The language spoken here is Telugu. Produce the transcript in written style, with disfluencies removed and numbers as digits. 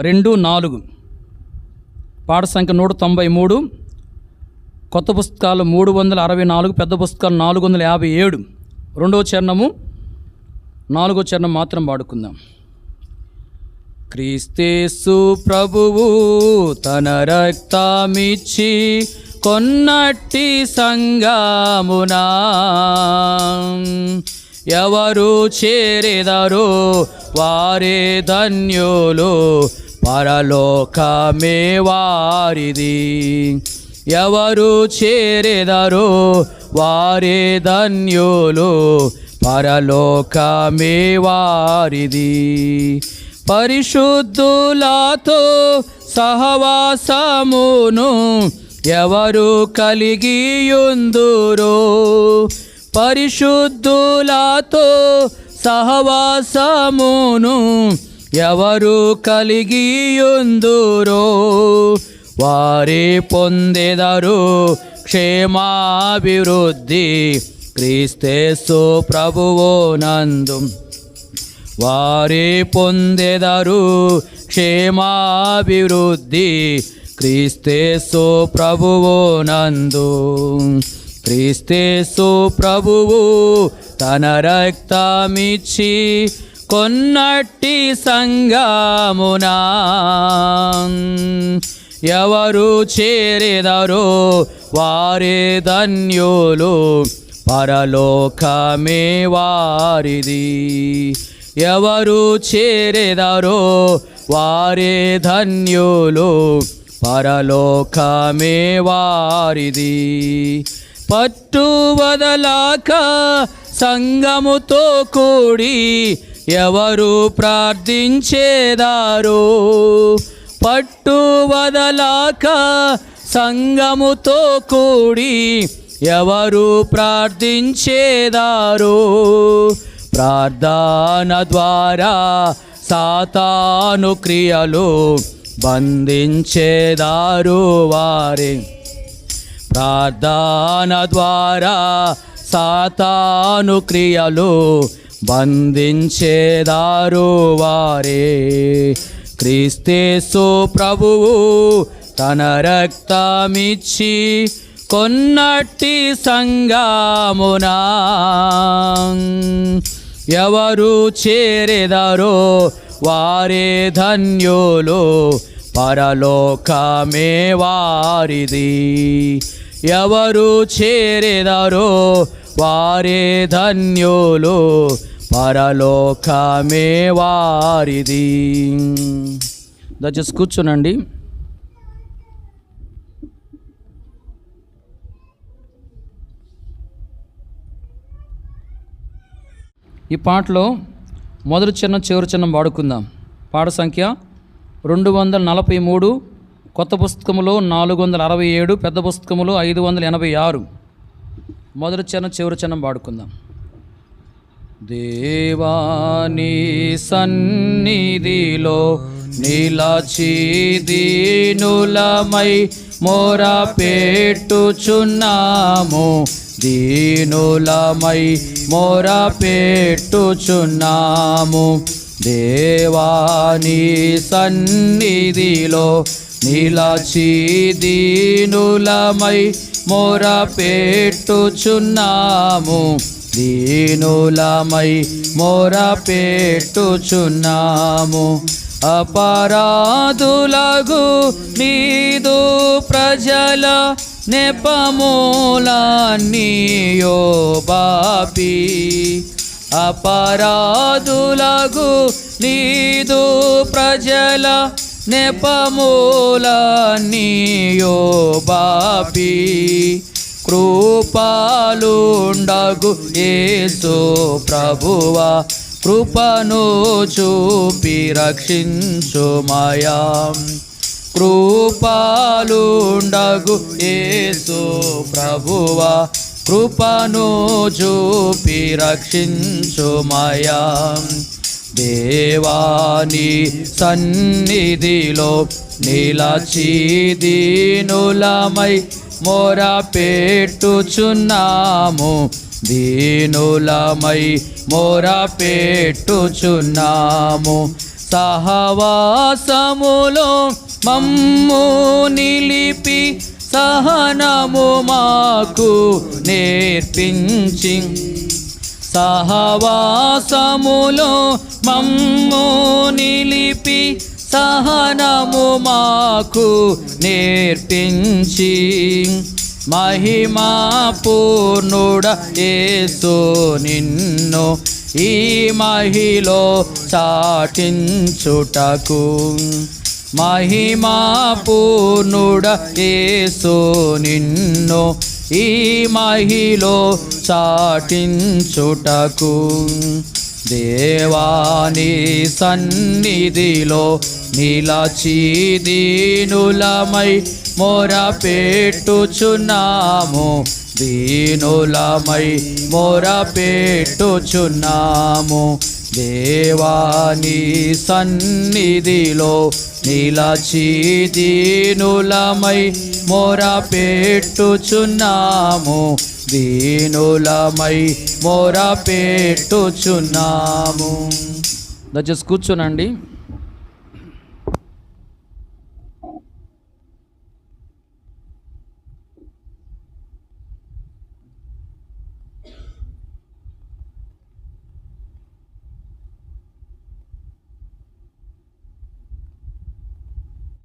2:4, పాట సంఖ్య 193, కొత్త పుస్తకాలు 364, పెద్ద పుస్తకాలు 457. రెండవ చరణము, నాలుగో చరణం మాత్రం పాడుకుందాం. క్రీస్తేసు ప్రభువు తన రక్తమిచ్చి కొన్నట్టి సంగమునా ఎవరు చేరెదరో వారే ధన్యులు, పరలోకమే వారిది. ఎవరు చేరెదరో వారే ధన్యులు, పరలోకమే వారిది. పరిశుద్ధులతో సహవాసమును ఎవరు కలిగియుందురో, పరిశుద్ధులతో సహవాసమును ఎవరు కలిగియుందురో, వారే పొందెదరు క్షేమాభివృద్ధి క్రీస్తేసు ప్రభువు నందు. వారే పొందెదరు క్షేమాభివృద్ధి క్రీస్తేసు ప్రభువు నందు. క్రీస్తేసు ప్రభువు తన రక్తమిచ్చి కొన్నట్టి సంగమునా ఎవరు చేరెదరో వారే ధన్యులు, పరలోకమే వారిది. ఎవరు చేరెదరో వారే ధన్యులు, పరలోకమే వారిది. పట్టు వదలాక సంగముతో కూడి ఎవరు ప్రార్థించేదారో, పట్టు వదలాక సంగముతో కూడి ఎవరు ప్రార్థించేదారో, ప్రార్థన ద్వారా సాతాను క్రియలు బంధించేదారు వారే. ప్రార్థన ద్వారా సాతాను క్రియలు బంధించేదారు వారే. క్రీస్తేసు ప్రభువు తన రక్తమిచ్చి కొన్నట్టి సంగమునా ఎవరు చేరెదరో వారే ధన్యులు, పరలోకమే వారిది. ఎవరు చేరెదరో వారే ధన్యులు, పరలోకమే వారిది. దయచేసి కూర్చోనండి. ఈ పాటలో మొదటి చరణం చివరి చరణం వాడుకుందాం. పాట సంఖ్య 243, కొత్త పుస్తకములో 467, పెద్ద పుస్తకములో 586. మొదటి చరణం చివరి చరణం వాడుకుందాం. దేవాని సన్నిధిలో నిలచి దీనులమై మొర పెట్టుచున్నాము, దీనులమై మొర పెట్టుచున్నాము. దేవాని సన్నిధిలో నిలచి దీనులమై మొర పెట్టుచున్నాము, దీనులమై మొర పెట్టుచున్నాము. అపరాధులగు నీదు ప్రజల నెపమూలన్నీయో బాపి, అపరాధులగు నీదు ప్రజల నెపమూలన్నీయో బాపి, కృపాలుండగు యేసు ప్రభువా కృపను చూపి రక్షించుమయా. కృపాలుండగు యేసు ప్రభువా కృపను చూపి రక్షించుమయా. దేవాని సన్నిధిలో నిలచి దీనులమై మొర పెట్టుచున్నాము, దీనులమై మొర పెట్టుచున్నాము. సహవాసములో మమ్ము నిలిపి సహనము మాకు నేర్పించి సహవాసములో మమ్ము నిలిపి సహనము మాకు నేర్పించి మహిమా పూర్ణుడ యేసు నిన్ను ఈ మహిలో చాటించుటకు మహిమా పూర్ణుడ యేసు నిన్ను ఈ మహిలో చాటించుటకు దేవాని సన్నిధిలో నిలచి దీనులమై మొర పెట్టుచున్నాము దీనులమై మొర పెట్టుచున్నాము దేవాని సన్నిధిలో నిలచి దీనులమై మొర పెట్టుచున్నాము దీనులమై మొర పెట్టుచున్నాము. దయచేసి కూర్చోనండి.